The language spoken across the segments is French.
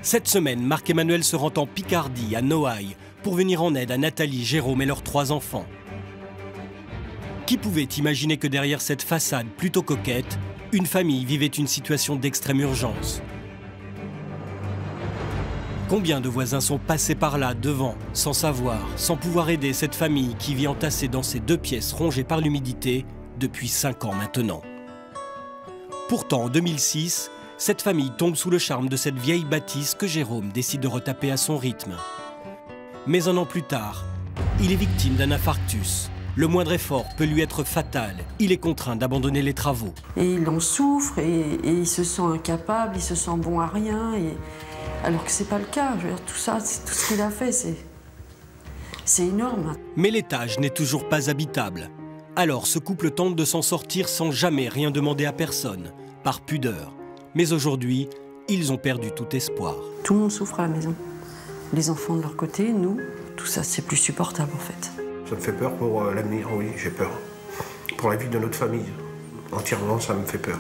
Cette semaine, Marc-Emmanuel se rend en Picardie, à Noailles, pour venir en aide à Nathalie, Jérôme et leurs 3 enfants. Qui pouvait imaginer que derrière cette façade plutôt coquette, une famille vivait une situation d'extrême urgence? Combien de voisins sont passés par là, devant, sans savoir, sans pouvoir aider cette famille qui vit entassée dans ces 2 pièces rongées par l'humidité depuis 5 ans maintenant? Pourtant, en 2006, cette famille tombe sous le charme de cette vieille bâtisse que Jérôme décide de retaper à son rythme. Mais 1 an plus tard, il est victime d'un infarctus. Le moindre effort peut lui être fatal. Il est contraint d'abandonner les travaux. Et il en souffre et il se sent incapable, il se sent bon à rien. Alors que c'est pas le cas. Je veux dire, tout ça, tout ce qu'il a fait, c'est énorme. Mais l'étage n'est toujours pas habitable. Alors ce couple tente de s'en sortir sans jamais rien demander à personne, par pudeur. Mais aujourd'hui, ils ont perdu tout espoir. Tout le monde souffre à la maison. Les enfants de leur côté, nous, tout ça, c'est plus supportable en fait. Ça me fait peur pour l'avenir, oui, j'ai peur. Pour la vie de notre famille, entièrement, ça me fait peur.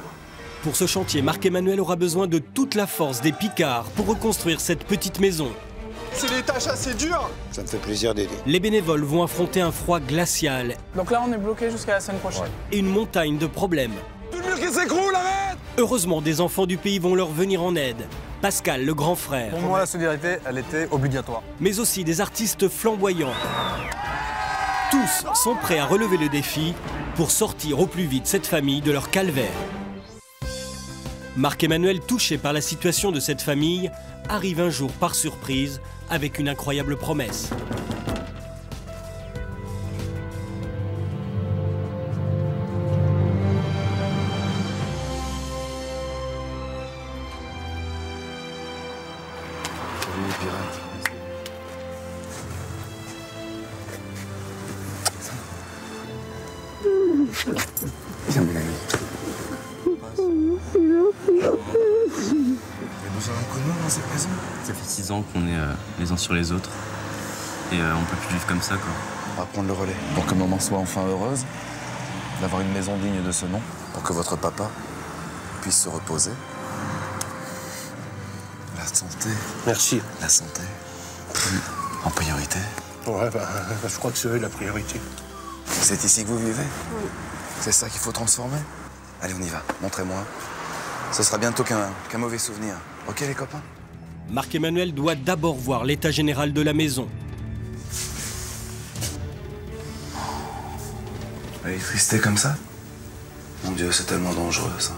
Pour ce chantier, Marc-Emmanuel aura besoin de toute la force des Picards pour reconstruire cette petite maison. C'est des tâches assez dures. Ça me fait plaisir d'aider. Les bénévoles vont affronter un froid glacial. Donc là, on est bloqué jusqu'à la semaine prochaine. Et une montagne de problèmes. Tout le mur qui s'écroule, arrête! Heureusement, des enfants du pays vont leur venir en aide. Pascal, le grand frère. Pour moi, la solidarité, elle était obligatoire. Mais aussi des artistes flamboyants. Tous sont prêts à relever le défi pour sortir au plus vite cette famille de leur calvaire. Marc-Emmanuel, touché par la situation de cette famille, arrive un jour par surprise avec une incroyable promesse. Viens, mon ami. Vous avez un coup de main dans cette maison? Ça fait 6 ans qu'on est les uns sur les autres. Et on peut plus vivre comme ça, quoi. On va prendre le relais. Pour que maman soit enfin heureuse, d'avoir une maison digne de ce nom, pour que votre papa puisse se reposer. La santé. Merci. La santé. En priorité. Ouais, je crois que c'est la priorité. C'est ici que vous vivez? Oui. C'est ça qu'il faut transformer? Allez, on y va. Montrez-moi. Ce sera bientôt qu'un mauvais souvenir. Ok, les copains? Marc-Emmanuel doit d'abord voir l'état général de la maison. Elle est tristée comme ça? Mon Dieu, c'est tellement dangereux, ça.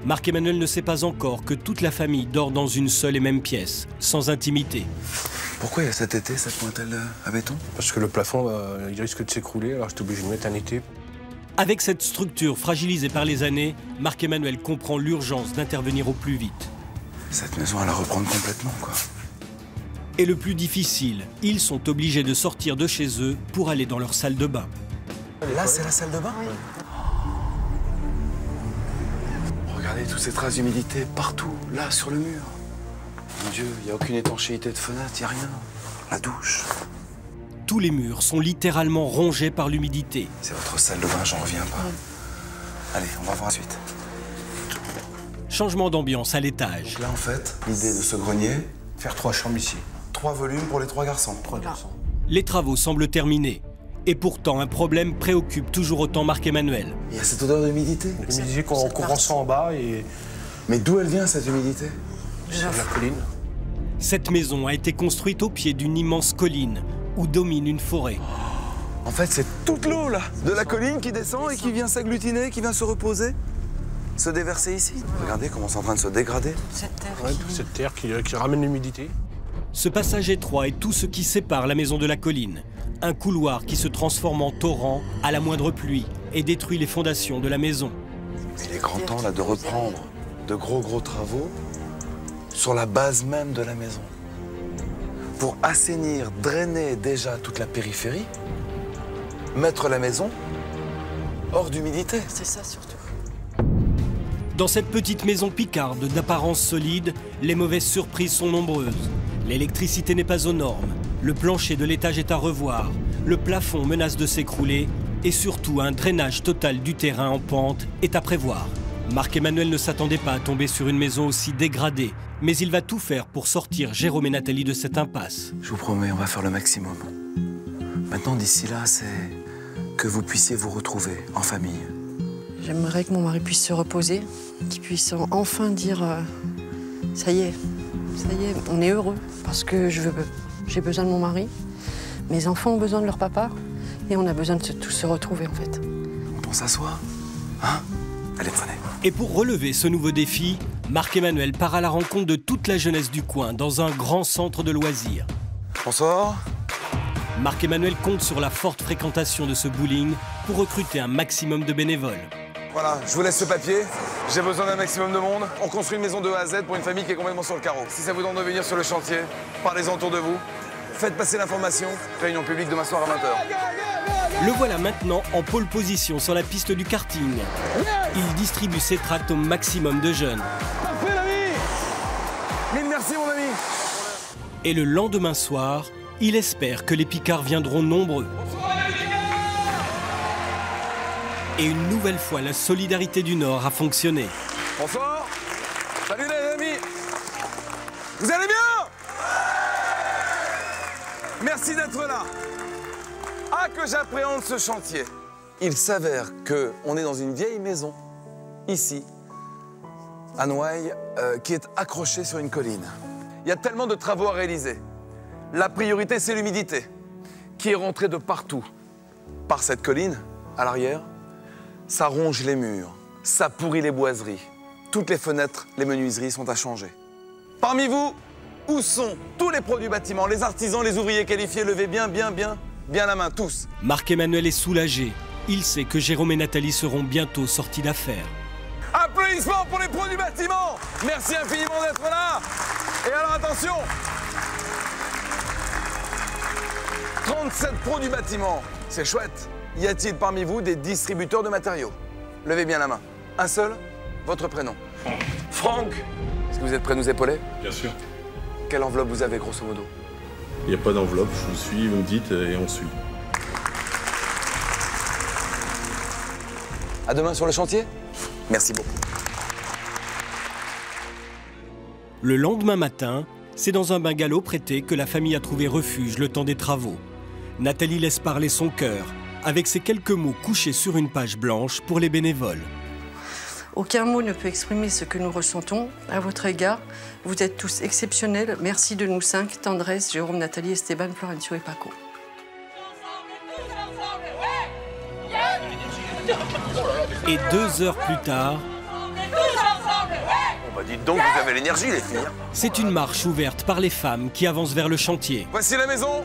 Marc-Emmanuel ne sait pas encore que toute la famille dort dans une seule et même pièce, sans intimité. Pourquoi il y a cet été cette pointelle à béton? Parce que le plafond, il risque de s'écrouler, alors j'étais obligé de mettre un été. Avec cette structure fragilisée par les années, Marc-Emmanuel comprend l'urgence d'intervenir au plus vite. Cette maison, elle la reprendre complètement, quoi. Et le plus difficile, ils sont obligés de sortir de chez eux pour aller dans leur salle de bain. Là, c'est la salle de bain? Oui. Regardez toutes ces traces d'humidité partout, là, sur le mur. Mon Dieu, il n'y a aucune étanchéité de fenêtre, il n'y a rien. La douche. Tous les murs sont littéralement rongés par l'humidité. C'est votre salle de bain, j'en reviens pas. Allez, on va voir la suite. Changement d'ambiance à l'étage. Donc là, en fait, l'idée de ce grenier, Faire 3 chambres ici. 3 volumes pour les 3 garçons. 3 garçons. Les travaux semblent terminés. Et pourtant, un problème préoccupe toujours autant Marc-Emmanuel. Il y a cette odeur d'humidité. L'humidité qu'on ressent en bas et Mais d'où elle vient, cette humidité? c'est de la colline. Cette maison a été construite au pied d'une immense colline où domine une forêt. En fait, c'est toute l'eau, là, de la colline qui descend et qui vient s'agglutiner, qui vient se reposer, se déverser ici. Regardez comment c'est en train de se dégrader. Cette terre Ouais, cette terre qui ramène l'humidité. Ce passage étroit est tout ce qui sépare la maison de la colline. Un couloir qui se transforme en torrent à la moindre pluie et détruit les fondations de la maison. Il est grand temps, là, de reprendre de gros travaux sur la base même de la maison. Pour assainir, drainer déjà toute la périphérie, mettre la maison hors d'humidité. C'est ça surtout. Dans cette petite maison picarde d'apparence solide, les mauvaises surprises sont nombreuses. L'électricité n'est pas aux normes, le plancher de l'étage est à revoir, le plafond menace de s'écrouler et surtout un drainage total du terrain en pente est à prévoir. Marc-Emmanuel ne s'attendait pas à tomber sur une maison aussi dégradée mais il va tout faire pour sortir Jérôme et Nathalie de cette impasse. Je vous promets, on va faire le maximum. Maintenant, d'ici là, c'est que vous puissiez vous retrouver en famille. J'aimerais que mon mari puisse se reposer, qu'il puisse enfin dire ça y est, on est heureux. Parce que j'ai besoin de mon mari, mes enfants ont besoin de leur papa, et on a besoin de tous se retrouver en fait. On s'assoit, hein? Allez, prenez. Et pour relever ce nouveau défi, Marc-Emmanuel part à la rencontre de toute la jeunesse du coin dans un grand centre de loisirs. Bonsoir. Marc-Emmanuel compte sur la forte fréquentation de ce bowling pour recruter un maximum de bénévoles. Voilà, je vous laisse ce papier. J'ai besoin d'un maximum de monde. On construit une maison de A à Z pour une famille qui est complètement sur le carreau. Si ça vous tente de venir sur le chantier, parlez-en autour de vous. Faites passer l'information. Réunion publique demain soir à 20h. Le voilà maintenant en pole position sur la piste du karting. Il distribue ses tracts au maximum de jeunes. Parfait, l'ami! Mille merci, mon ami! Et le lendemain soir, il espère que les Picards viendront nombreux. Et une nouvelle fois, la solidarité du Nord a fonctionné. Bonsoir! Salut les amis! Vous allez bien? Merci d'être là. Ah, que j'appréhende ce chantier. Il s'avère qu'on est dans une vieille maison, ici, à Noailles, qui est accrochée sur une colline. Il y a tellement de travaux à réaliser. La priorité, c'est l'humidité, qui est rentrée de partout. Par cette colline, à l'arrière, ça ronge les murs, ça pourrit les boiseries. Toutes les fenêtres, les menuiseries sont à changer. Parmi vous, où sont tous les produits bâtiments, les artisans, les ouvriers qualifiés? Levez bien la main, tous. Marc-Emmanuel est soulagé. Il sait que Jérôme et Nathalie seront bientôt sortis d'affaires. Applaudissements pour les produits bâtiments. Merci infiniment d'être là. Et alors attention, 37 produits bâtiments, c'est chouette. Y a-t-il parmi vous des distributeurs de matériaux? Levez bien la main. Un seul, votre prénom. Franck. Est-ce que vous êtes prêts à nous épauler? Bien sûr. Quelle enveloppe vous avez, grosso modo? Il n'y a pas d'enveloppe, je vous suis, vous me dites et on suit. À demain sur le chantier. Merci beaucoup. Le lendemain matin, c'est dans un bungalow prêté que la famille a trouvé refuge le temps des travaux. Nathalie laisse parler son cœur, avec ces quelques mots couchés sur une page blanche pour les bénévoles. Aucun mot ne peut exprimer ce que nous ressentons à votre égard. Vous êtes tous exceptionnels. Merci de nous cinq, Tendresse, Jérôme, Nathalie, Esteban, Florencio et Paco. Et 2 heures plus tard, Bah dites donc, vous avez l'énergie, les filles. c'est une marche ouverte par les femmes qui avancent vers le chantier. Voici la maison.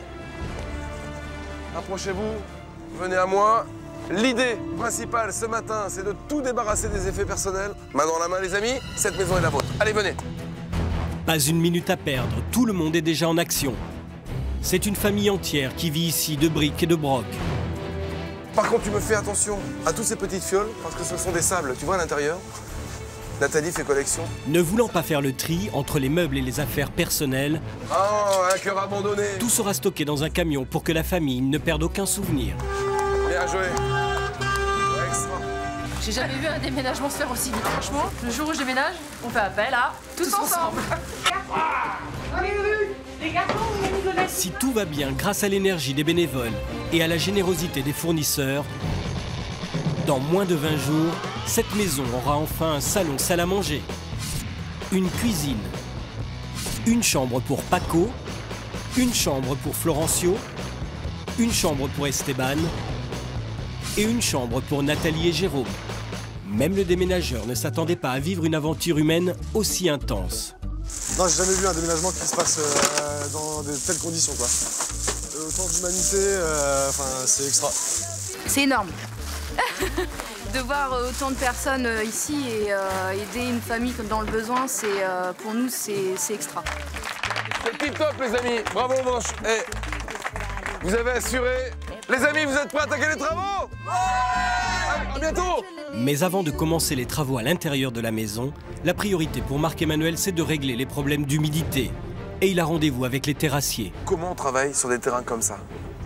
Approchez-vous, venez à moi. L'idée principale ce matin, c'est de tout débarrasser des effets personnels. Main dans la main, les amis, cette maison est la vôtre. Allez, venez. Pas une minute à perdre, tout le monde est déjà en action. C'est une famille entière qui vit ici de briques et de broc. Par contre, tu me fais attention à toutes ces petites fioles, parce que ce sont des sables, tu vois à l'intérieur. Nathalie fait collection. Ne voulant pas faire le tri entre les meubles et les affaires personnelles, Oh, un cœur abandonné. tout sera stocké dans un camion pour que la famille ne perde aucun souvenir. Bien joué. Extra. J'ai jamais vu un déménagement se faire aussi vite. Franchement, le jour où je déménage, on fait appel à tous ensemble. Si tout va bien grâce à l'énergie des bénévoles et à la générosité des fournisseurs, dans moins de 20 jours, cette maison aura enfin un salon salle à manger, une cuisine, une chambre pour Paco, une chambre pour Florencio, une chambre pour Esteban et une chambre pour Nathalie et Jérôme. Même le déménageur ne s'attendait pas à vivre une aventure humaine aussi intense. Non, j'ai jamais vu un déménagement qui se passe dans de telles conditions, quoi. Autant d'humanité, c'est extra. C'est énorme. De voir autant de personnes ici et aider une famille dans le besoin, pour nous, c'est extra. C'est tip top, les amis. Bravo, Manche. Eh, vous avez assuré. Les amis, vous êtes prêts à attaquer les travaux? À bientôt. Mais avant de commencer les travaux à l'intérieur de la maison, la priorité pour Marc-Emmanuel, c'est de régler les problèmes d'humidité. Et il a rendez-vous avec les terrassiers. Comment on travaille sur des terrains comme ça?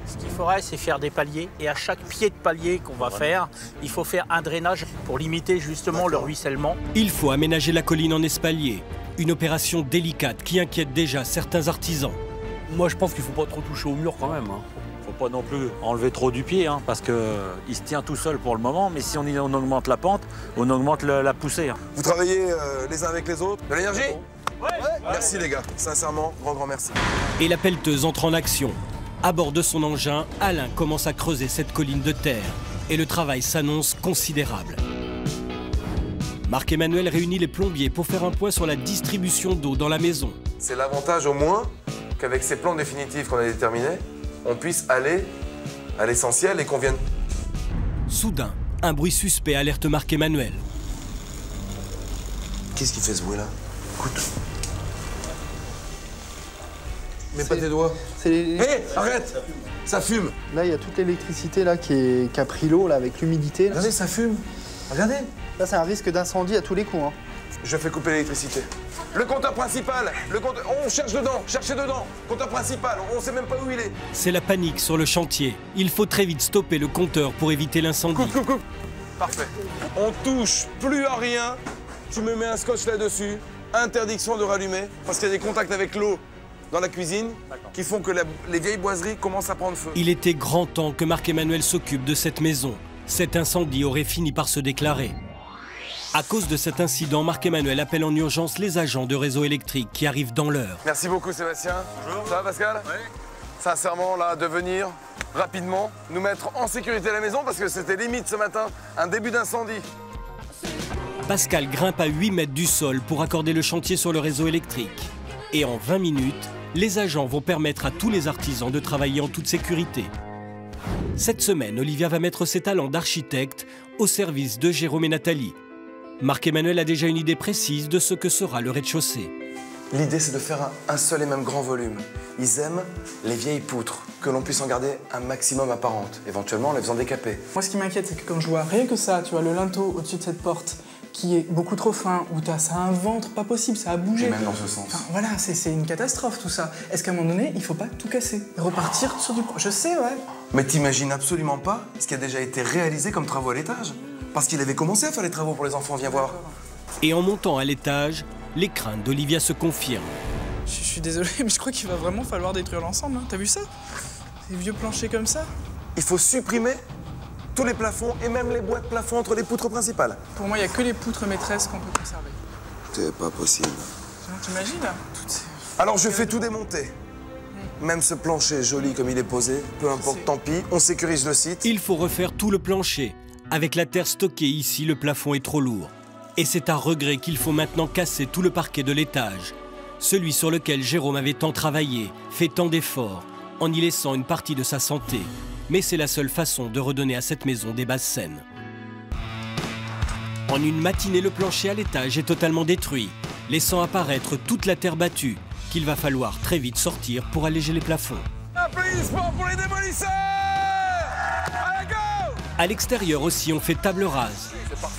Ce qu'il faudrait, c'est faire des paliers. Et à chaque pied de palier qu'on va faire, il faut faire un drainage pour limiter justement le ruissellement. Il faut aménager la colline en espalier, Une opération délicate qui inquiète déjà certains artisans. Moi, je pense qu'il ne faut pas trop toucher au mur quand même. Faut pas non plus enlever trop du pied, parce qu'il se tient tout seul pour le moment. Mais si on augmente la pente, on augmente la poussée. Vous travaillez les uns avec les autres? De l'énergie? Ouais. Merci les gars, sincèrement, grand merci. Et la pelleteuse entre en action. À bord de son engin, Alain commence à creuser cette colline de terre. Et le travail s'annonce considérable. Marc-Emmanuel réunit les plombiers pour faire un point sur la distribution d'eau dans la maison. C'est l'avantage au moins qu'avec ces plans définitifs qu'on a déterminés, on puisse aller à l'essentiel et qu'on vienne... Soudain, un bruit suspect alerte Marc-Emmanuel. Qu'est-ce qui fait ce bruit-là? Écoute. Mets pas tes doigts. Hé, arrête! Ça fume! Là, il y a toute l'électricité là qui a pris l'eau là avec l'humidité. Regardez, ça fume. Regardez. Là, c'est un risque d'incendie à tous les coups. Je fais couper l'électricité. Le compteur principal! On cherche dedans! Cherchez dedans! Compteur principal, on sait même pas où il est! C'est la panique sur le chantier. Il faut très vite stopper le compteur pour éviter l'incendie. Coupe! Parfait. On touche plus à rien. Tu me mets un scotch là-dessus. Interdiction de rallumer, parce qu'il y a des contacts avec l'eau dans la cuisine qui font que les vieilles boiseries commencent à prendre feu. Il était grand temps que Marc-Emmanuel s'occupe de cette maison. Cet incendie aurait fini par se déclarer. À cause de cet incident, Marc-Emmanuel appelle en urgence les agents de réseau électrique qui arrivent dans l'heure. Merci beaucoup Sébastien. Bonjour. Ça va Pascal? Oui. Sincèrement, là, de venir rapidement nous mettre en sécurité la maison parce que c'était limite ce matin, un début d'incendie. Pascal grimpe à 8 mètres du sol pour accorder le chantier sur le réseau électrique. Et en 20 minutes, les agents vont permettre à tous les artisans de travailler en toute sécurité. Cette semaine, Olivia va mettre ses talents d'architecte au service de Jérôme et Nathalie. Marc-Emmanuel a déjà une idée précise de ce que sera le rez-de-chaussée. L'idée, c'est de faire un seul et même grand volume. Ils aiment les vieilles poutres, que l'on puisse en garder un maximum apparentes, éventuellement en les faisant décaper. Moi, ce qui m'inquiète, c'est que quand je vois rien que ça, tu vois, le linteau au-dessus de cette porte, qui est beaucoup trop fin, où ça a un ventre pas possible, ça a bougé. Et même dans ce sens. Enfin, voilà, c'est une catastrophe tout ça. Est-ce qu'à un moment donné, il faut pas tout casser? Repartir sur du... Je sais, ouais. Mais t'imagines absolument pas ce qui a déjà été réalisé comme travaux à l'étage. Parce qu'il avait commencé à faire les travaux pour les enfants, viens voir. Et en montant à l'étage, les craintes d'Olivia se confirment. Je suis désolé, mais je crois qu'il va vraiment falloir détruire l'ensemble. T'as vu ça? Ces vieux planchers comme ça. Il faut supprimer tous les plafonds et même les boîtes plafonds entre les poutres principales. Pour moi, il n'y a que les poutres maîtresses qu'on peut conserver. C'est pas possible. T'imagines? Alors je fais tout démonter. Même ce plancher joli comme il est posé, peu importe, tant pis, on sécurise le site. Il faut refaire tout le plancher. Avec la terre stockée ici, le plafond est trop lourd. Et c'est à regret qu'il faut maintenant casser tout le parquet de l'étage. Celui sur lequel Jérôme avait tant travaillé, fait tant d'efforts, en y laissant une partie de sa santé. Mais c'est la seule façon de redonner à cette maison des bases saines. En une matinée, le plancher à l'étage est totalement détruit, laissant apparaître toute la terre battue, qu'il va falloir très vite sortir pour alléger les plafonds. Applaudissements pour les démolisseurs! Allez, go! À l'extérieur aussi, on fait table rase.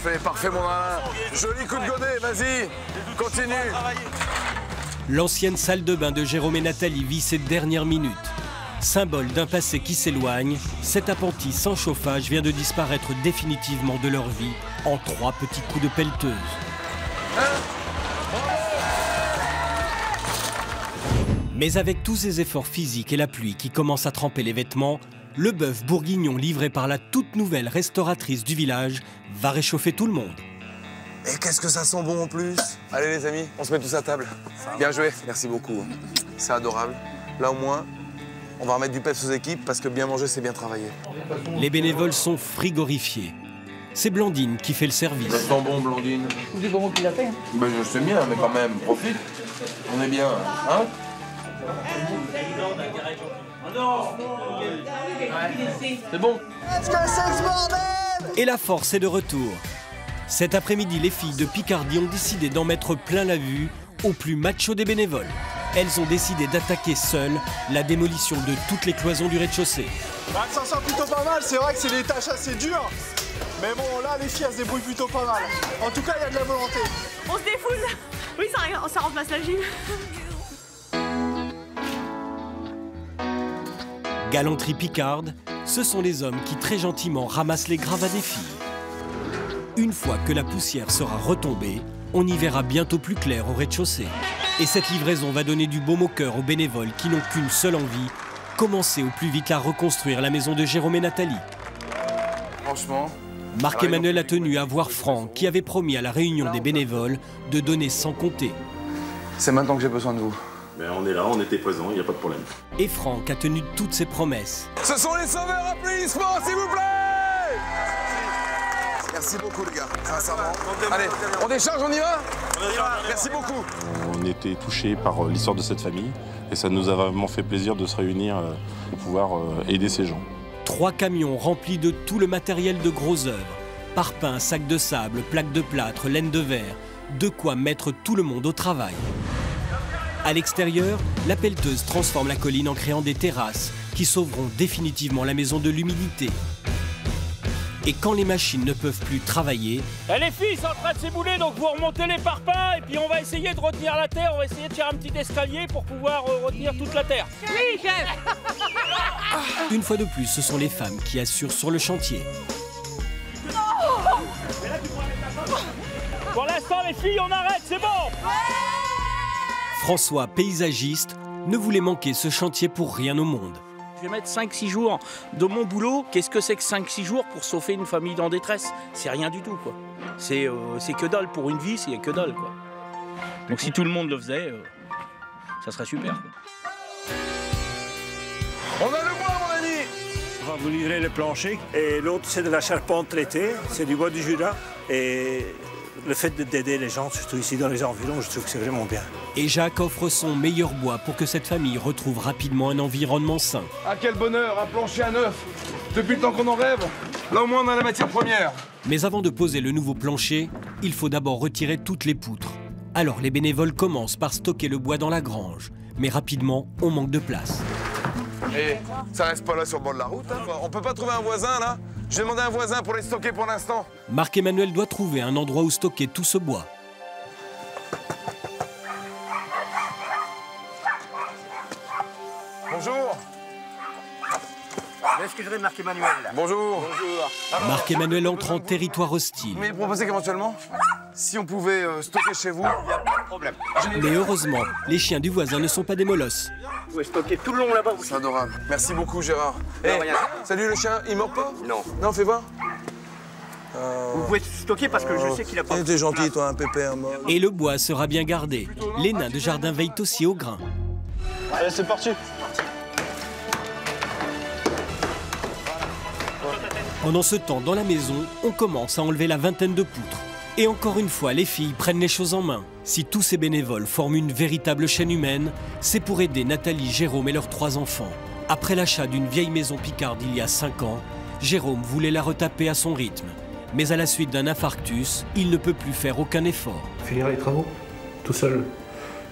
C'est parfait mon Alain. Joli coup de godet, vas-y, continue. L'ancienne salle de bain de Jérôme et Nathalie vit ses dernières minutes. Symbole d'un passé qui s'éloigne, cet appentis sans chauffage vient de disparaître définitivement de leur vie en 3 petits coups de pelleteuse. Mais avec tous ces efforts physiques et la pluie qui commence à tremper les vêtements, le bœuf bourguignon livré par la toute nouvelle restauratrice du village va réchauffer tout le monde. Et qu'est-ce que ça sent bon en plus? Allez les amis, on se met tous à table. Bien joué, merci beaucoup. C'est adorable. Là au moins, on va remettre du peps aux équipes parce que bien manger, c'est bien travailler. Les bénévoles sont frigorifiés. C'est Blandine qui fait le service. Ça sent bon, Blandine. C'est bon qu'il a fait. Ben, je sais bien, mais quand même, profite. On est bien, hein? C'est bon. Et la force est de retour. Cet après-midi, les filles de Picardie ont décidé d'en mettre plein la vue au plus macho des bénévoles. Elles ont décidé d'attaquer seules la démolition de toutes les cloisons du rez-de-chaussée. Bah, ça sent plutôt pas mal, c'est vrai que c'est des tâches assez dures. Mais bon, là, les filles, elles se débrouillent plutôt pas mal. En tout cas, il y a de la volonté. On se défoule. Oui, ça remplace la gym. Galanterie picarde, ce sont les hommes qui très gentiment ramassent les gravats des filles. Une fois que la poussière sera retombée, on y verra bientôt plus clair au rez-de-chaussée. Et cette livraison va donner du baume au cœur aux bénévoles qui n'ont qu'une seule envie, commencer au plus vite à reconstruire la maison de Jérôme et Nathalie. Franchement... Marc-Emmanuel a tenu à voir Franck, qui avait promis à la réunion des bénévoles de donner sans compter. C'est maintenant que j'ai besoin de vous. Ben, on est là, on était présents, il n'y a pas de problème. Et Franck a tenu toutes ses promesses. Ce sont les sauveurs, applaudissements, s'il vous plaît! Merci beaucoup, les gars, sincèrement. Allez, on décharge, on y va? Merci beaucoup. On était touchés par l'histoire de cette famille et ça nous a vraiment fait plaisir de se réunir pour pouvoir aider ces gens. 3 camions remplis de tout le matériel de gros œuvres. Parpaings, sacs de sable, plaques de plâtre, laine de verre. De quoi mettre tout le monde au travail. À l'extérieur, la pelleteuse transforme la colline en créant des terrasses qui sauveront définitivement la maison de l'humidité. Et quand les machines ne peuvent plus travailler... Les filles sont en train de s'ébouler, donc vous remontez les parpaings et puis on va essayer de retenir la terre, on va essayer de faire un petit escalier pour pouvoir retenir toute la terre. Oui, chef. Une fois de plus, ce sont les femmes qui assurent sur le chantier. Pour l'instant, les filles, on arrête, c'est bon. François, paysagiste, ne voulait manquer ce chantier pour rien au monde. Je vais mettre 5-6 jours de mon boulot. Qu'est-ce que c'est que 5-6 jours pour sauver une famille en détresse? C'est rien du tout, quoi. C'est que dalle pour une vie, c'est que dalle, quoi. Donc si tout le monde le faisait, ça serait super, quoi. On a le bois, mon ami! On va vous livrer le plancher. Et l'autre, c'est de la charpente traitée. C'est du bois du Jura. Et le fait d'aider les gens, surtout ici dans les environs, je trouve que c'est vraiment bien. Et Jacques offre son meilleur bois pour que cette famille retrouve rapidement un environnement sain. Ah, quel bonheur, un plancher à neuf. Depuis le temps qu'on en rêve, là au moins on a la matière première. Mais avant de poser le nouveau plancher, il faut d'abord retirer toutes les poutres. Alors les bénévoles commencent par stocker le bois dans la grange. Mais rapidement, on manque de place. Et ça reste pas là sur le bord de la route, hein. On peut pas trouver un voisin là? J'ai demandé à un voisin pour les stocker pour l'instant. Marc-Emmanuel doit trouver un endroit où stocker tout ce bois. Bonjour. Excusez Marc-Emmanuel. Bonjour. Bonjour. Marc-Emmanuel entre en territoire hostile. Mais proposez qu'éventuellement, si on pouvait stocker chez vous... Il n'y a pas de problème. Mais heureusement, les chiens du voisin ne sont pas des molosses. Vous pouvez stocker tout le long là-bas. C'est adorable. Merci beaucoup, Gérard. Rien. Salut le chien, il mord pas? Non. Non, fais voir. Vous pouvez stocker parce que je sais qu'il a pas... T'es gentil, toi, un pépère. Et le bois sera bien gardé. Les nains de jardin veillent aussi au grain. Allez, c'est parti. Pendant ce temps, dans la maison, on commence à enlever la vingtaine de poutres. Et encore une fois, les filles prennent les choses en main. Si tous ces bénévoles forment une véritable chaîne humaine, c'est pour aider Nathalie, Jérôme et leurs 3 enfants. Après l'achat d'une vieille maison picarde il y a 5 ans, Jérôme voulait la retaper à son rythme. Mais à la suite d'un infarctus, il ne peut plus faire aucun effort. Finir les travaux, tout seul,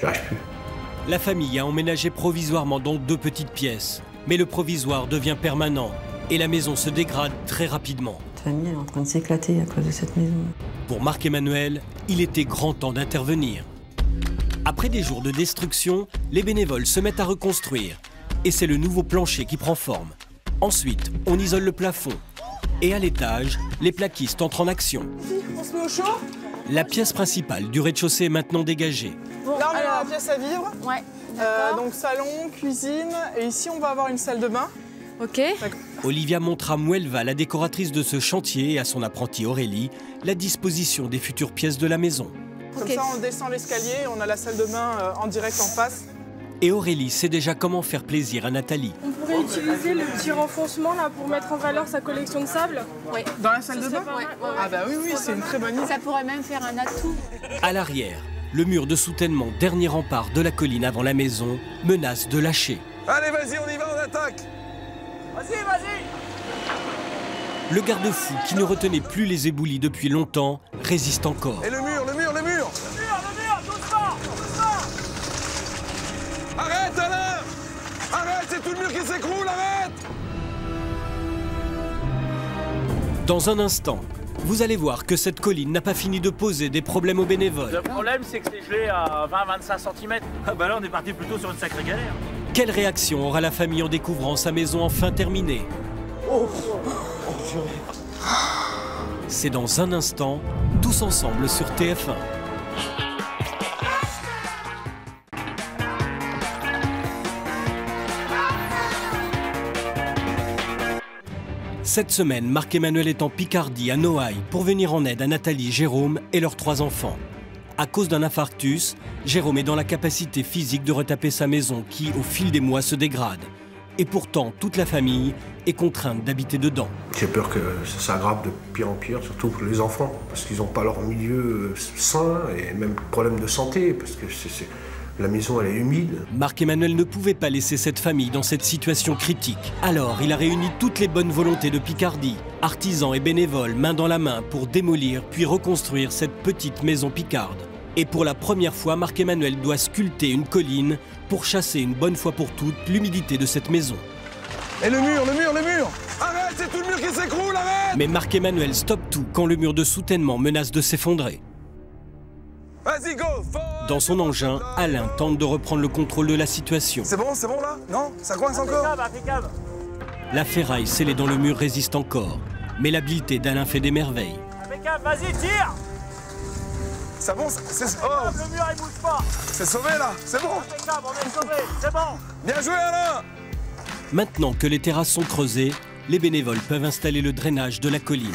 j'arrive plus. La famille a emménagé provisoirement dans 2 petites pièces. Mais le provisoire devient permanent. Et la maison se dégrade très rapidement. La famille est en train de s'éclater à cause de cette maison. Pour Marc-Emmanuel, il était grand temps d'intervenir. Après des jours de destruction, les bénévoles se mettent à reconstruire. Et c'est le nouveau plancher qui prend forme. Ensuite, on isole le plafond. Et à l'étage, les plaquistes entrent en action. On se met au chaud? La pièce principale du rez-de-chaussée est maintenant dégagée. Bon, là, on a la pièce à vivre. Ouais. Donc salon, cuisine. Et ici, on va avoir une salle de bain. Ok. Olivia montre à Mouelva, la décoratrice de ce chantier, et à son apprentie Aurélie, la disposition des futures pièces de la maison. Comme ça, on descend l'escalier, on a la salle de bain en direct en face. Et Aurélie sait déjà comment faire plaisir à Nathalie. On pourrait utiliser le petit renfoncement là pour mettre en valeur sa collection de sable. Oui. Dans la salle de bain? Ouais. Ah bah oui, c'est une très bonne idée. Ça pourrait même faire un atout. À l'arrière, le mur de soutènement, dernier rempart de la colline avant la maison, menace de lâcher. Allez, vas-y, on y va, on attaque. Vas-y, vas-y. Le garde-fou, qui ne retenait plus les éboulis depuis longtemps, résiste encore. Et le mur, le mur, le mur. Le mur, doucement, doucement. Arrête, Alain. Arrête, c'est tout le mur qui s'écroule, arrête. Dans un instant, vous allez voir que cette colline n'a pas fini de poser des problèmes aux bénévoles. Le problème, c'est que c'est gelé à 20-25 cm. Ah bah là, on est parti plutôt sur une sacrée galère. Quelle réaction aura la famille en découvrant sa maison enfin terminée? C'est dans un instant, tous ensemble sur TF1. Cette semaine, Marc-Emmanuel est en Picardie, à Noailles, pour venir en aide à Nathalie, Jérôme et leurs 3 enfants. À cause d'un infarctus, Jérôme est dans la capacité physique de retaper sa maison qui, au fil des mois, se dégrade. Et pourtant, toute la famille est contrainte d'habiter dedans. J'ai peur que ça s'aggrave de pire en pire, surtout pour les enfants, parce qu'ils n'ont pas leur milieu sain et même problème de santé, parce que la maison elle est humide. Marc-Emmanuel ne pouvait pas laisser cette famille dans cette situation critique. Alors, il a réuni toutes les bonnes volontés de Picardie, artisans et bénévoles, main dans la main, pour démolir puis reconstruire cette petite maison picarde. Et pour la première fois, Marc-Emmanuel doit sculpter une colline pour chasser une bonne fois pour toutes l'humidité de cette maison. Et le mur, le mur, le mur! Arrête, c'est tout le mur qui s'écroule, arrête! Mais Marc-Emmanuel stoppe tout quand le mur de soutènement menace de s'effondrer. Vas-y, go! Dans son engin, Alain tente de reprendre le contrôle de la situation. C'est bon là? Non? Ça coince encore? La ferraille scellée dans le mur résiste encore, mais l'habileté d'Alain fait des merveilles. Impeccable, vas-y, tire! C'est bon, oh. Le mur, il bouge pas! C'est sauvé là, c'est bon! Impeccable, on est sauvé, c'est bon! Bien joué, Alain! Maintenant que les terrasses sont creusées, les bénévoles peuvent installer le drainage de la colline.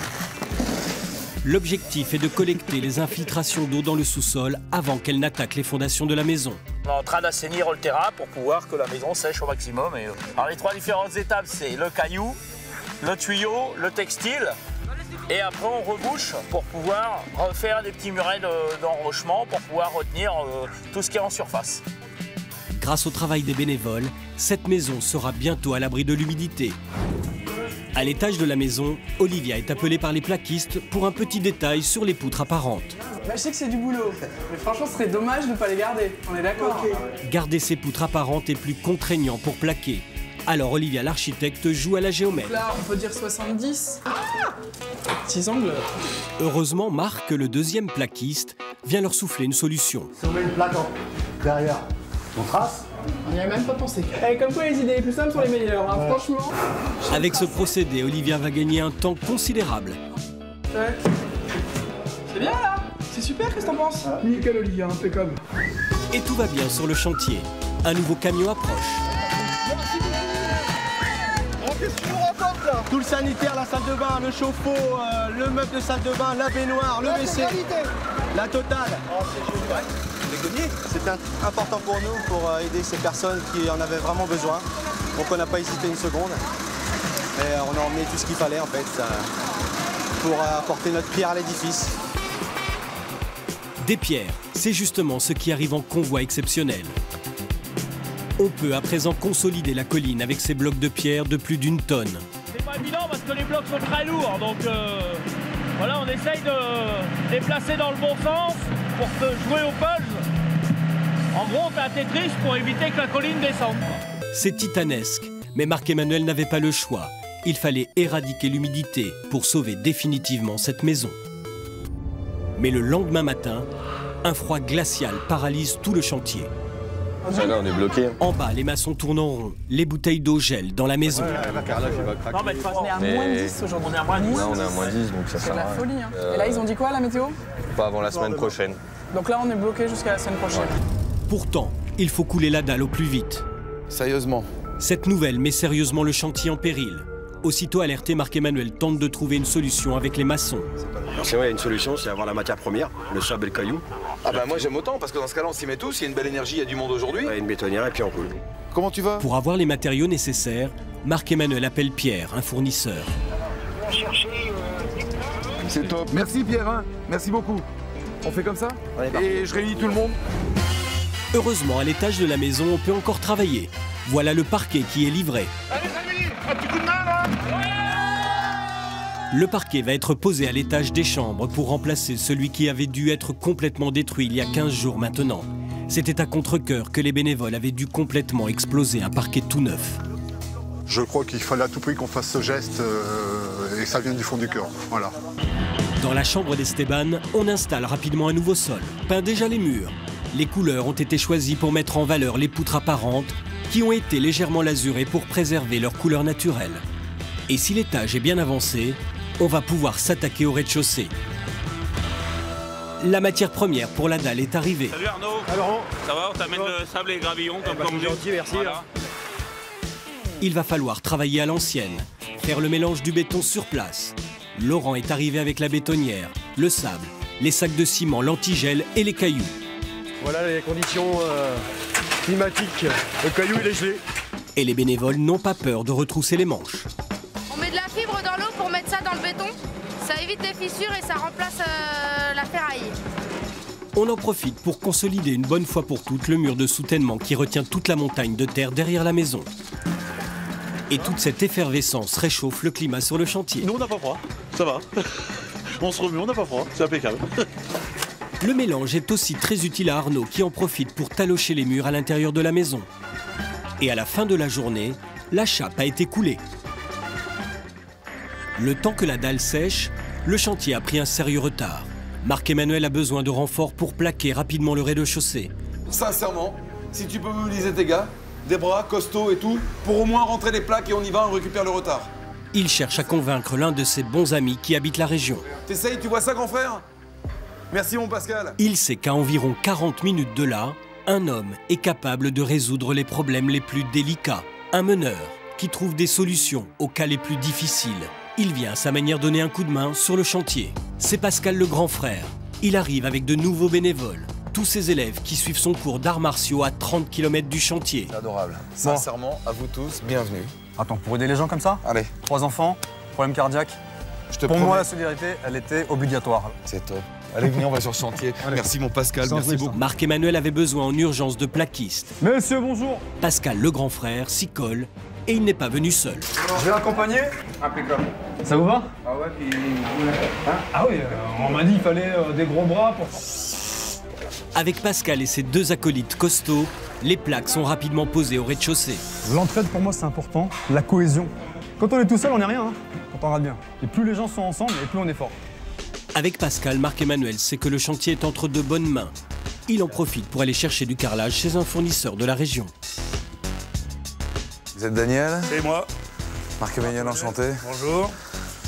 L'objectif est de collecter les infiltrations d'eau dans le sous-sol avant qu'elles n'attaquent les fondations de la maison. On est en train d'assainir le terrain pour pouvoir que la maison sèche au maximum. Alors les 3 différentes étapes, c'est le caillou, le tuyau, le textile. Et après on rebouche pour pouvoir refaire des petits murets d'enrochement pour pouvoir retenir tout ce qui est en surface. Grâce au travail des bénévoles, cette maison sera bientôt à l'abri de l'humidité. À l'étage de la maison, Olivia est appelée par les plaquistes pour un petit détail sur les poutres apparentes. Bah, je sais que c'est du boulot, mais franchement, ce serait dommage de ne pas les garder. On est d'accord? Garder ces poutres apparentes est plus contraignant pour plaquer. Alors Olivia, l'architecte, joue à la géomètre. Donc là, on peut dire 70. Petits angles. Heureusement, Marc, le deuxième plaquiste, vient leur souffler une solution. Si on met une plaque derrière, on trace. On n'y a même pas pensé. Et comme quoi les idées les plus simples sont les meilleures, hein, franchement. Avec ce procédé, Olivia va gagner un temps considérable. Ouais. C'est bien là. C'est super, qu'est-ce que t'en penses? Nickel Olivia, impeccable. Et tout va bien sur le chantier. Un nouveau camion approche. Qu'est-ce que tu nous racontes là? Tout le sanitaire, la salle de bain, le chauffe-eau, le meuble de salle de bain, la baignoire, le WC. La totale. Oh, c'était important pour nous, pour aider ces personnes qui en avaient vraiment besoin. Donc on n'a pas hésité une seconde. Et on a emmené tout ce qu'il fallait en fait pour apporter notre pierre à l'édifice. Des pierres, c'est justement ce qui arrive en convoi exceptionnel. On peut à présent consolider la colline avec ces blocs de pierre de plus d'1 tonne. C'est pas évident parce que les blocs sont très lourds, donc voilà, on essaye de les placer dans le bon sens pour jouer au puzzle. En gros, on fait un Tetris pour éviter que la colline descende. C'est titanesque, mais Marc-Emmanuel n'avait pas le choix. Il fallait éradiquer l'humidité pour sauver définitivement cette maison. Mais le lendemain matin, un froid glacial paralyse tout le chantier. Là, on est bloqué. En bas, les maçons tournent en rond. Les bouteilles d'eau gèlent dans la maison. Non, mais on est à moins 10 aujourd'hui. On est à moins 10. Là, on est à moins 10, donc ça c'est sert de la folie. Hein. Et là, ils ont dit quoi, la météo? Pas avant la semaine prochaine. Donc là, on est bloqué jusqu'à la semaine prochaine. Pourtant, il faut couler la dalle au plus vite. Sérieusement. Cette nouvelle met sérieusement le chantier en péril. Aussitôt alerté, Marc-Emmanuel tente de trouver une solution avec les maçons. Alors c'est vrai, une solution, c'est avoir la matière première, le sable et le caillou. Ah bah moi j'aime autant, parce que dans ce cas-là on s'y met tous, il y a une belle énergie, il y a du monde aujourd'hui. Une bétonnière et puis on coule. Comment tu vas? Pour avoir les matériaux nécessaires, Marc-Emmanuel appelle Pierre, un fournisseur. C'est top. Merci Pierre, hein. Merci beaucoup. On fait comme ça? Et je réunis tout le monde. Heureusement, à l'étage de la maison, on peut encore travailler. Voilà le parquet qui est livré. Allez, amis, un petit coup de main là. Le parquet va être posé à l'étage des chambres pour remplacer celui qui avait dû être complètement détruit il y a 15 jours maintenant. C'était à contre-cœur que les bénévoles avaient dû complètement exploser un parquet tout neuf. Je crois qu'il fallait à tout prix qu'on fasse ce geste et ça vient du fond du cœur. Voilà. Dans la chambre d'Esteban, on installe rapidement un nouveau sol, peint déjà les murs. Les couleurs ont été choisies pour mettre en valeur les poutres apparentes qui ont été légèrement lasurées pour préserver leur couleur naturelle. Et si l'étage est bien avancé, on va pouvoir s'attaquer au rez-de-chaussée. La matière première pour la dalle est arrivée. Salut Arnaud. Alors, ça va, on t'amène le sable et les gravillons comme convenu. Gentil, merci. Voilà. Il va falloir travailler à l'ancienne, faire le mélange du béton sur place. Laurent est arrivé avec la bétonnière, le sable, les sacs de ciment, l'antigel et les cailloux. Voilà les conditions climatiques. Le caillou, il est gelé. Et les bénévoles n'ont pas peur de retrousser les manches. On met de la fibre dans l'eau pour mettre ça dans le béton. Ça évite les fissures et ça remplace la ferraille. On en profite pour consolider une bonne fois pour toutes le mur de soutènement qui retient toute la montagne de terre derrière la maison. Et toute cette effervescence réchauffe le climat sur le chantier. Nous, on n'a pas froid, ça va. On se remue, on n'a pas froid, c'est impeccable. Le mélange est aussi très utile à Arnaud qui en profite pour talocher les murs à l'intérieur de la maison. Et à la fin de la journée, la chape a été coulée. Le temps que la dalle sèche, le chantier a pris un sérieux retard. Marc-Emmanuel a besoin de renforts pour plaquer rapidement le rez-de-chaussée. Sincèrement, si tu peux mobiliser tes gars, des bras costauds et tout, pour au moins rentrer les plaques et on y va, on récupère le retard. Il cherche à convaincre l'un de ses bons amis qui habite la région. T'essayes, tu vois ça, grand frère? Merci, mon Pascal. Il sait qu'à environ 40 minutes de là, un homme est capable de résoudre les problèmes les plus délicats. Un meneur qui trouve des solutions aux cas les plus difficiles. Il vient à sa manière donner un coup de main sur le chantier. C'est Pascal le grand frère. Il arrive avec de nouveaux bénévoles. Tous ses élèves qui suivent son cours d'arts martiaux à 30 km du chantier. C'est adorable. Sincèrement, à vous tous, bienvenue. Attends, pour aider les gens comme ça? Allez. 3 enfants, problème cardiaque. Pour moi, la solidarité, elle était obligatoire. C'est top. Allez, venez, on va sur le chantier. Allez. Merci, mon Pascal, merci beaucoup. Marc-Emmanuel avait besoin en urgence de plaquistes. Messieurs, bonjour. Pascal, le grand frère, s'y colle et il n'est pas venu seul. Je vais l'accompagner. Impeccable. Ça vous va? Ah ouais, puis... Ah oui, on m'a dit qu'il fallait des gros bras pour... Avec Pascal et ses 2 acolytes costauds, les plaques sont rapidement posées au rez-de-chaussée. L'entraide, pour moi, c'est important. La cohésion. Quand on est tout seul, on n'est rien, hein, quand on regarde bien. Et plus les gens sont ensemble, et plus on est fort. Avec Pascal, Marc-Emmanuel sait que le chantier est entre de bonnes mains. Il en profite pour aller chercher du carrelage chez un fournisseur de la région. Vous êtes Daniel? C'est moi. Marc-Emmanuel, enchanté. Bonjour.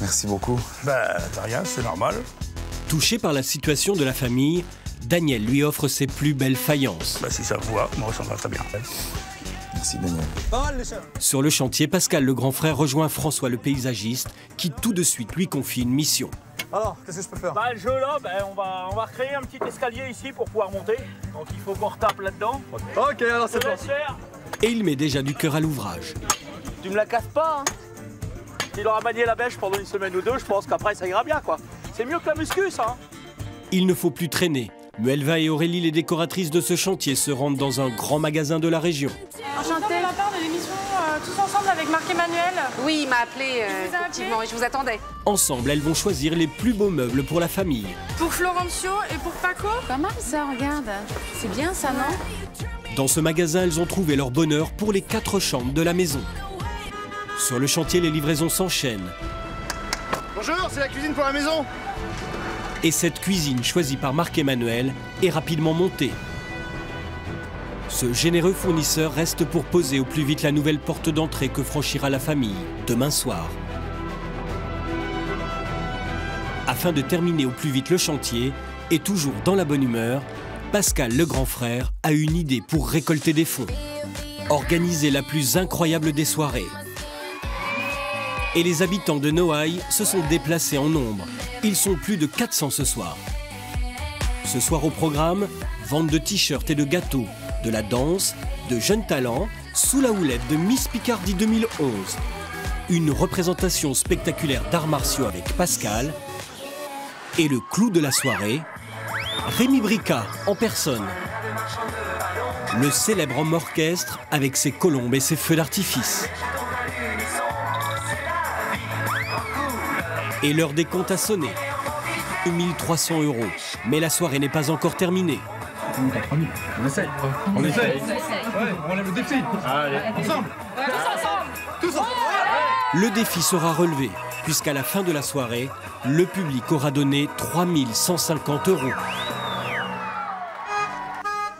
Merci beaucoup. Bah, t'as rien, c'est normal. Touché par la situation de la famille, Daniel lui offre ses plus belles faïences. Bah, si ça vous va, moi ça me va très bien. Merci Daniel. Sur le chantier, Pascal le grand frère rejoint François le paysagiste qui tout de suite lui confie une mission. Alors, qu'est-ce que je peux faire? Bah, le jeu là, on va recréer un petit escalier ici pour pouvoir monter. Donc il faut qu'on retape là-dedans. Ok, alors c'est parti. Et il met déjà du cœur à l'ouvrage. Tu me la casses pas, hein? Il aura manié la bêche pendant une semaine ou deux, je pense qu'après ça ira bien, quoi. C'est mieux que la muscu, ça, hein? Il ne faut plus traîner. Muelva et Aurélie, les décoratrices de ce chantier, se rendent dans un grand magasin de la région. Enchantée de la part de l'émission Tous Ensemble avec Marc-Emmanuel. Oui, il m'a appelé, effectivement, et je vous attendais. Ensemble, elles vont choisir les plus beaux meubles pour la famille. Pour Florencio et pour Paco. Pas mal ça, regarde. C'est bien ça, non? Dans ce magasin, elles ont trouvé leur bonheur pour les 4 chambres de la maison. Sur le chantier, les livraisons s'enchaînent. Bonjour, c'est la cuisine pour la maison. Et cette cuisine choisie par Marc-Emmanuel est rapidement montée. Ce généreux fournisseur reste pour poser au plus vite la nouvelle porte d'entrée que franchira la famille demain soir. Afin de terminer au plus vite le chantier, et toujours dans la bonne humeur, Pascal le grand frère a une idée pour récolter des fonds. Organiser la plus incroyable des soirées. Et les habitants de Noailles se sont déplacés en nombre. Ils sont plus de 400 ce soir. Ce soir au programme, vente de t-shirts et de gâteaux, de la danse, de jeunes talents, sous la houlette de Miss Picardie 2011. Une représentation spectaculaire d'arts martiaux avec Pascal. Et le clou de la soirée, Rémi Brica en personne. Le célèbre homme orchestre avec ses colombes et ses feux d'artifice. Et l'heure des comptes a sonné. 1300 €. Mais la soirée n'est pas encore terminée. On essaye. On essaye. Ouais, on relève le défi. Allez, ensemble. Tous ensemble. Le défi sera relevé, puisqu'à la fin de la soirée, le public aura donné 3150 €.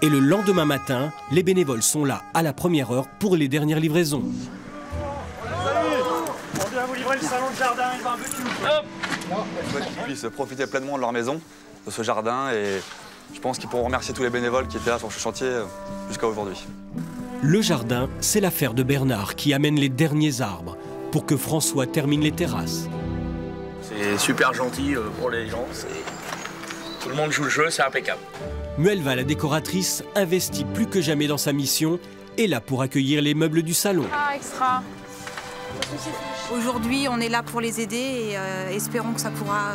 Et le lendemain matin, les bénévoles sont là à la première heure pour les dernières livraisons. On vient vous livrer le salon de jardin et le barbecue. Hop! Qu'ils puissent profiter pleinement de leur maison de ce jardin et je pense qu'ils pourront remercier tous les bénévoles qui étaient là sur ce chantier jusqu'à aujourd'hui. Le jardin, c'est l'affaire de Bernard qui amène les derniers arbres pour que François termine les terrasses. C'est super gentil pour les gens, tout le monde joue le jeu, c'est impeccable. Muelva, la décoratrice, investit plus que jamais dans sa mission, est là pour accueillir les meubles du salon. Ah, extra. Aujourd'hui, on est là pour les aider et espérons que ça pourra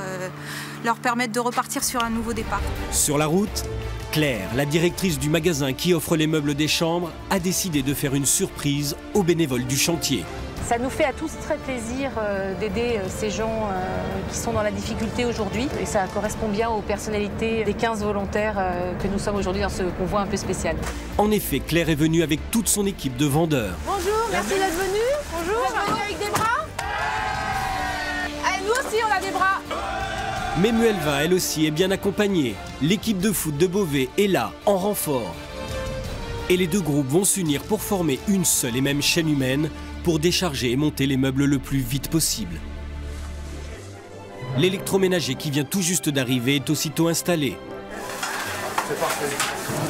leur permettre de repartir sur un nouveau départ. Sur la route, Claire, la directrice du magasin qui offre les meubles des chambres, a décidé de faire une surprise aux bénévoles du chantier. Ça nous fait à tous très plaisir d'aider ces gens qui sont dans la difficulté aujourd'hui. Et ça correspond bien aux personnalités des 15 volontaires que nous sommes aujourd'hui dans ce convoi un peu spécial. En effet, Claire est venue avec toute son équipe de vendeurs. Bonjour, merci d'être venu. Bonjour. Vous êtes venu avec des bras? Allez, nous aussi, on a des bras. Mais Muelva, elle aussi, est bien accompagnée. L'équipe de foot de Beauvais est là, en renfort. Et les deux groupes vont s'unir pour former une seule et même chaîne humaine pour décharger et monter les meubles le plus vite possible. L'électroménager qui vient tout juste d'arriver est aussitôt installé. C'est parfait.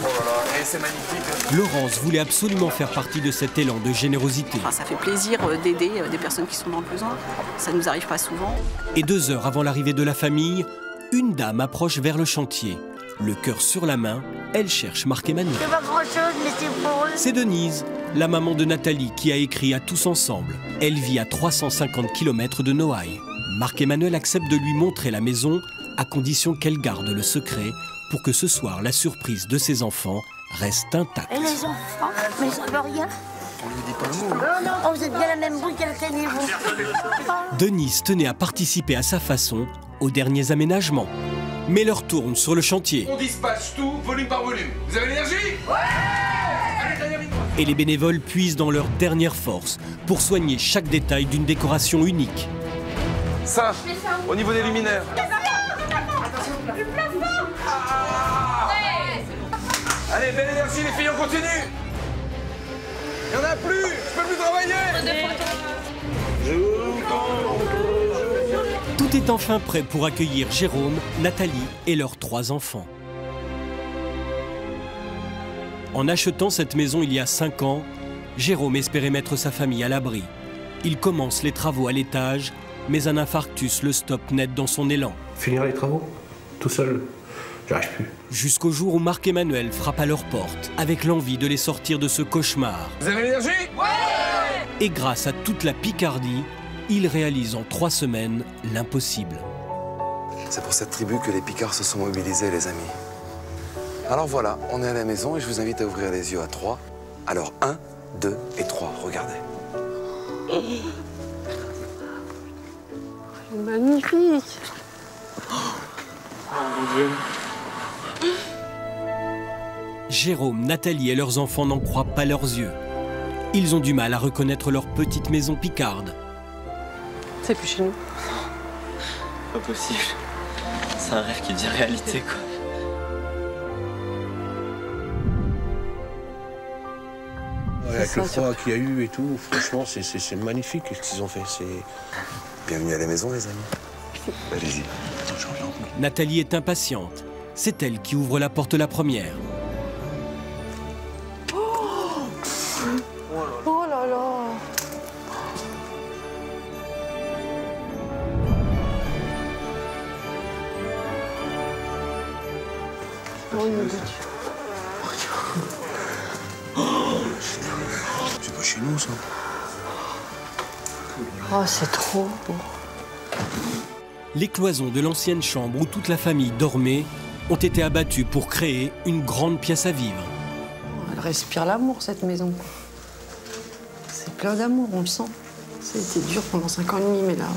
Oh là là, et c'est magnifique. Laurence voulait absolument faire partie de cet élan de générosité. Ça fait plaisir d'aider des personnes qui sont dans le besoin. Ça ne nous arrive pas souvent. Et 2 heures avant l'arrivée de la famille, une dame approche vers le chantier. Le cœur sur la main, elle cherche Marc-Emmanuel. C'est pas grand-chose, mais c'est pour eux. C'est Denise, la maman de Nathalie, qui a écrit à Tous Ensemble. Elle vit à 350 km de Noailles. Marc-Emmanuel accepte de lui montrer la maison, à condition qu'elle garde le secret pour que ce soir, la surprise de ses enfants reste intacte. Et les enfants, mais ils savent rien. On lui dit pas le mot. Non, non, vous êtes bien la même bouille qu'elle et vous. Denise tenait à participer à sa façon aux derniers aménagements. Mais l'heure tourne sur le chantier. On dispatche tout, volume par volume. Vous avez l'énergie? Et les bénévoles puisent dans leur dernière force pour soigner chaque détail d'une décoration unique. Ça, au niveau des luminaires. Allez, belle énergie les filles, on continue. Il n'y en a plus, je peux plus travailler. Tout est enfin prêt pour accueillir Jérôme, Nathalie et leurs 3 enfants. En achetant cette maison il y a 5 ans, Jérôme espérait mettre sa famille à l'abri. Il commence les travaux à l'étage, mais un infarctus le stoppe net dans son élan. Finir les travaux, tout seul, j'arrive plus. Jusqu'au jour où Marc-Emmanuel frappe à leur porte, avec l'envie de les sortir de ce cauchemar. Vous avez l'énergie? Ouais! Et grâce à toute la Picardie, il réalise en 3 semaines l'impossible. C'est pour cette tribu que les Picards se sont mobilisés, les amis. Alors voilà, on est à la maison et je vous invite à ouvrir les yeux à 3. Alors 1, 2 et 3, regardez. Magnifique. Oh mon Dieu. Jérôme, Nathalie et leurs enfants n'en croient pas leurs yeux. Ils ont du mal à reconnaître leur petite maison picarde. C'est plus chez nous. Pas possible. C'est un rêve qui devient réalité, quoi. Ouais, avec le froid qu'il y a eu et tout, franchement, c'est magnifique ce qu'ils ont fait. Bienvenue à la maison, les amis. Allez-y. Nathalie est impatiente. C'est elle qui ouvre la porte la première. Oh là là. Oh, il me goûte. C'est pas chez nous, ça. Oh, c'est trop beau. Les cloisons de l'ancienne chambre où toute la famille dormait ont été abattues pour créer une grande pièce à vivre. Elle respire l'amour, cette maison. C'est plein d'amour, on le sent. Ça a été dur pendant 5 ans et demi, mais là,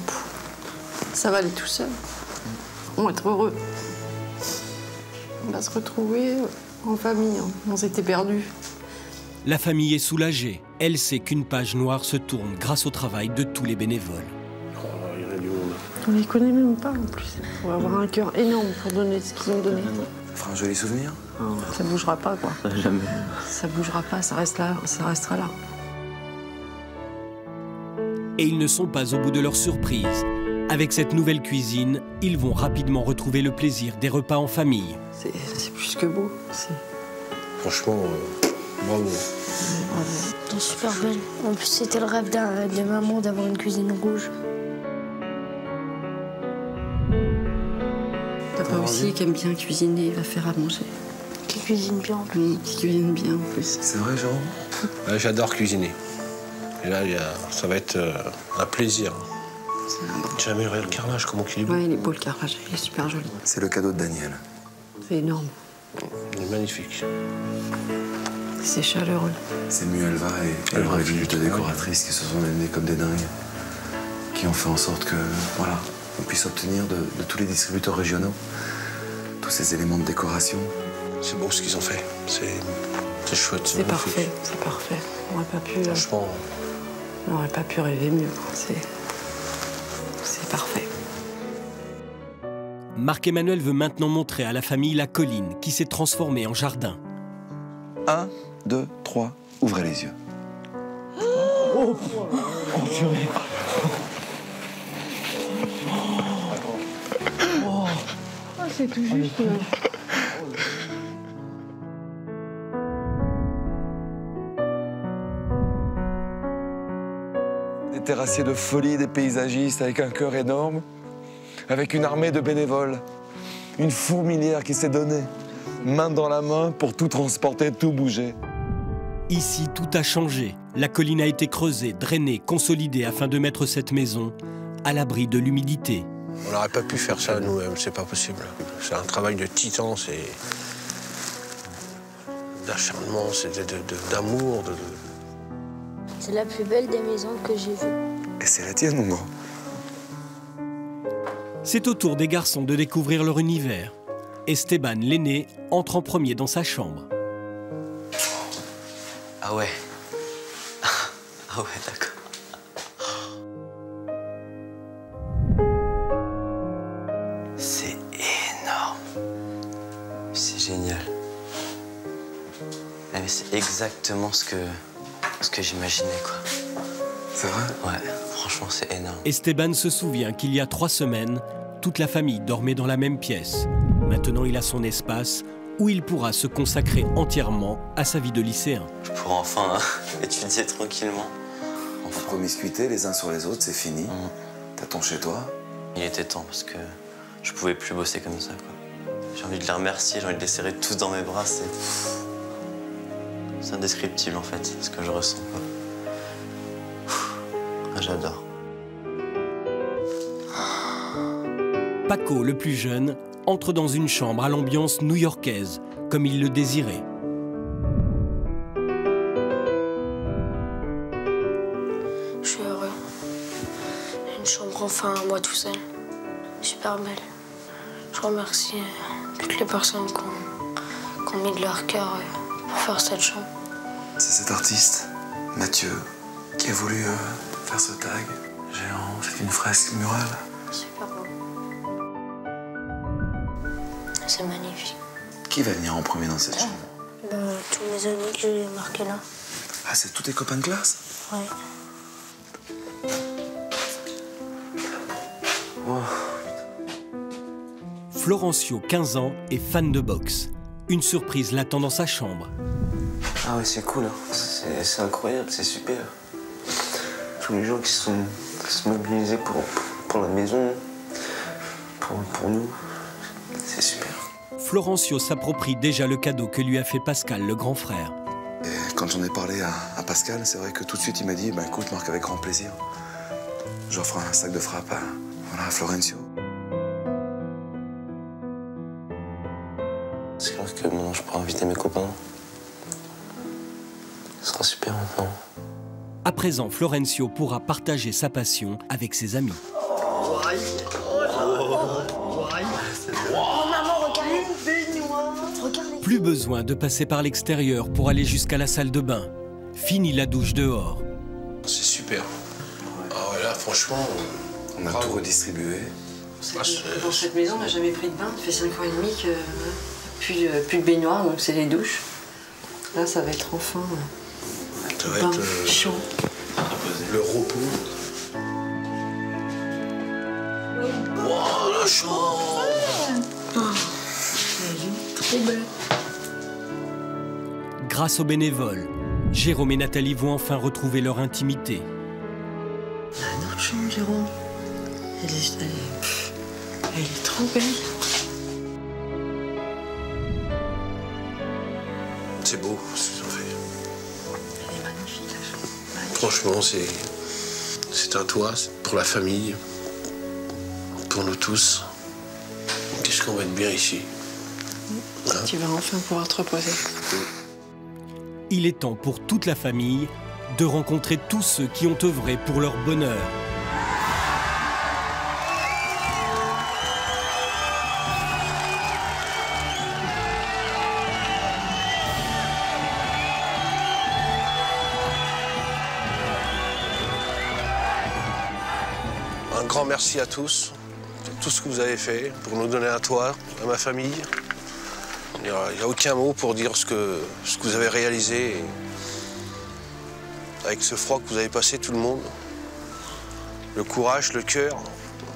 ça va aller tout seul. On va être heureux. On va se retrouver en famille. On s'était perdus. La famille est soulagée. Elle sait qu'une page noire se tourne grâce au travail de tous les bénévoles. Oh, il y en a du monde. On les connaît même pas, en plus. On va avoir un cœur énorme pour donner ce qu'ils ont donné. Ça fera un joli souvenir. Ça bougera pas, quoi. Jamais. Ça bougera pas, ça restera là. Et ils ne sont pas au bout de leur surprise. Avec cette nouvelle cuisine, ils vont rapidement retrouver le plaisir des repas en famille. C'est plus que beau. Franchement, bravo. C'était super belle. En plus, c'était le rêve de maman d'avoir une cuisine rouge. Papa aussi qui aime bien cuisiner, il va faire à manger. Qui cuisine bien en plus. Qui cuisine bien en plus. C'est vrai, Jean? J'adore cuisiner. Et là, ça va être un plaisir. J'ai jamais vu le carrelage, comment il est beau. Ouais, il est beau le carrelage, il est super joli. C'est le cadeau de Daniel. C'est énorme. Il est magnifique. C'est chaleureux. C'est Muelva et Elva, les deux décoratrices qui se sont données comme des dingues, qui ont fait en sorte que, voilà, on puisse obtenir de tous les distributeurs régionaux tous ces éléments de décoration. C'est beau ce qu'ils ont fait. C'est chouette. C'est parfait, c'est parfait. On n'aurait pas pu. Franchement. On n'aurait pas pu rêver mieux. C'est parfait. Marc-Emmanuel veut maintenant montrer à la famille la colline qui s'est transformée en jardin. 1, 2, 3, ouvrez les yeux. Oh, purée. Oh, c'est tout juste. Des terrassiers de folie, des paysagistes avec un cœur énorme, avec une armée de bénévoles, une fourmilière qui s'est donnée, main dans la main pour tout transporter, tout bouger. Ici, tout a changé. La colline a été creusée, drainée, consolidée afin de mettre cette maison à l'abri de l'humidité. On n'aurait pas pu faire ça nous-mêmes, c'est pas possible. C'est un travail de titan, c'est d'acharnement, c'est d'amour. C'est la plus belle des maisons que j'ai vues. Et c'est la tienne, mon grand. C'est au tour des garçons de découvrir leur univers. Esteban, l'aîné, entre en premier dans sa chambre. Ah ouais. Ah ouais, d'accord. C'est énorme. C'est génial. Ah, mais c'est exactement ce que j'imaginais, quoi. C'est vrai? Ouais, franchement, c'est énorme. Esteban se souvient qu'il y a 3 semaines, toute la famille dormait dans la même pièce. Maintenant, il a son espace où il pourra se consacrer entièrement à sa vie de lycéen. Je pourrai enfin étudier tranquillement. Enfin. Promiscuité les uns sur les autres, c'est fini. T'as ton chez toi. Il était temps parce que je pouvais plus bosser comme ça, quoi. J'ai envie de les remercier, j'ai envie de les serrer tous dans mes bras. C'est indescriptible, en fait, ce que je ressens, quoi. Ah, j'adore. Paco, le plus jeune, entre dans une chambre à l'ambiance new-yorkaise, comme il le désirait. Je suis heureux. Une chambre enfin à moi tout seul. Super belle. Je remercie toutes les personnes qui ont mis de leur cœur pour faire cette chambre. C'est cet artiste, Mathieu, qui a voulu faire ce tag géant. C'est une fresque murale. Super beau. C'est magnifique. Qui va venir en premier dans cette chambre? Tous mes amis que j'ai marqués là. Ah, c'est tous tes copains de classe? Ouais. Wow. Florencio, 15 ans, est fan de boxe. Une surprise l'attend dans sa chambre. Ah ouais, c'est cool, hein. C'est incroyable, c'est super. Tous les gens qui se sont mobilisés pour la maison, pour nous, c'est super. Florencio s'approprie déjà le cadeau que lui a fait Pascal, le grand frère. Et quand j'en ai parlé à Pascal, c'est vrai que tout de suite il m'a dit bah, écoute Marc, avec grand plaisir, j'offre un sac de frappe à Florencio. C'est clair que maintenant je pourrai inviter mes copains. Ce sera super maintenant. À présent, Florencio pourra partager sa passion avec ses amis. Oh, maman, regarde. Regardez. Plus besoin de passer par l'extérieur pour aller jusqu'à la salle de bain. Fini la douche dehors. C'est super. Ah ouais, là, franchement, on a tout redistribué. Dans cette maison, on n'a jamais pris de bain. Ça fait 5 ans et demi que plus de baignoire, donc c'est les douches. Là, ça va être enfin ça va être chaud. Le repos. Wow, ma chambre. Trop belle. Grâce aux bénévoles, Jérôme et Nathalie vont enfin retrouver leur intimité. Notre chambre, Jérôme. Elle est trop belle. C'est beau ce qu'ils ont fait. Elle est magnifique, la chambre. Franchement, c'est un toit pour la famille, pour nous tous. Qu'est-ce qu'on va être bien ici. Hein? Tu vas enfin pouvoir te reposer. Il est temps pour toute la famille de rencontrer tous ceux qui ont œuvré pour leur bonheur. Un grand merci à tous pour tout ce que vous avez fait, pour nous donner un toit, à ma famille. Il n'y a aucun mot pour dire ce que vous avez réalisé. Avec ce froid que vous avez passé, tout le monde. Le courage, le cœur,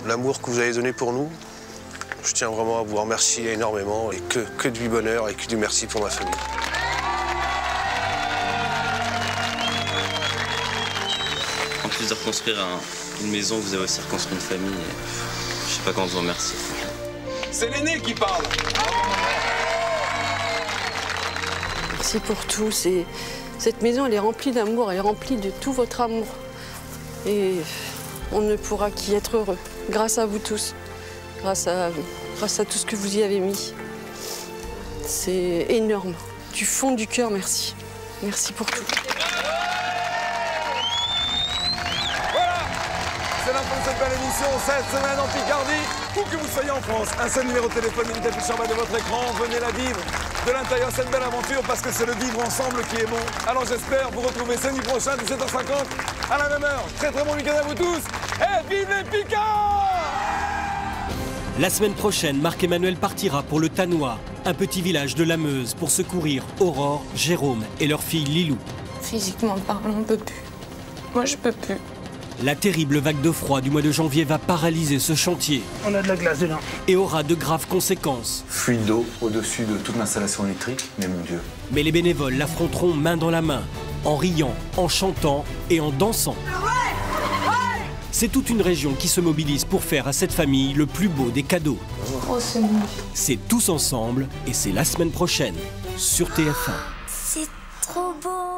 l'amour que vous avez donné pour nous. Je tiens vraiment à vous remercier énormément et que du bonheur et que du merci pour ma famille. En plus de reconstruire une maison, vous avez aussi reconstruit une famille. Je sais pas comment vous remercier. C'est l'aîné qui parle. Merci pour tout. Cette maison, elle est remplie d'amour, elle est remplie de tout votre amour. Et on ne pourra qu'y être heureux, grâce à vous tous, grâce à tout ce que vous y avez mis. C'est énorme. Du fond du cœur, merci. Merci pour tout. C'est la fin de cette belle émission, cette semaine en Picardie. Où que vous soyez en France, un seul numéro de téléphone est affiché en bas de votre écran. Venez la vivre de l'intérieur cette belle aventure parce que c'est le vivre ensemble qui est bon. Alors j'espère vous retrouver samedi prochain, 17h50, à la même heure. Très très bon week-end à vous tous et vive les Picards! La semaine prochaine, Marc-Emmanuel partira pour le Tanois, un petit village de la Meuse, pour secourir Aurore, Jérôme et leur fille Lilou. Physiquement parlant, on peut plus. Moi, je peux plus. La terrible vague de froid du mois de janvier va paralyser ce chantier. On a de la glace dedans. Et aura de graves conséquences. Fuite d'eau au-dessus de toute l'installation électrique, mais mon Dieu. Mais les bénévoles l'affronteront main dans la main, en riant, en chantant et en dansant. C'est toute une région qui se mobilise pour faire à cette famille le plus beau des cadeaux. Oh, c'est bon. C'est tous ensemble et c'est la semaine prochaine sur TF1. C'est trop beau.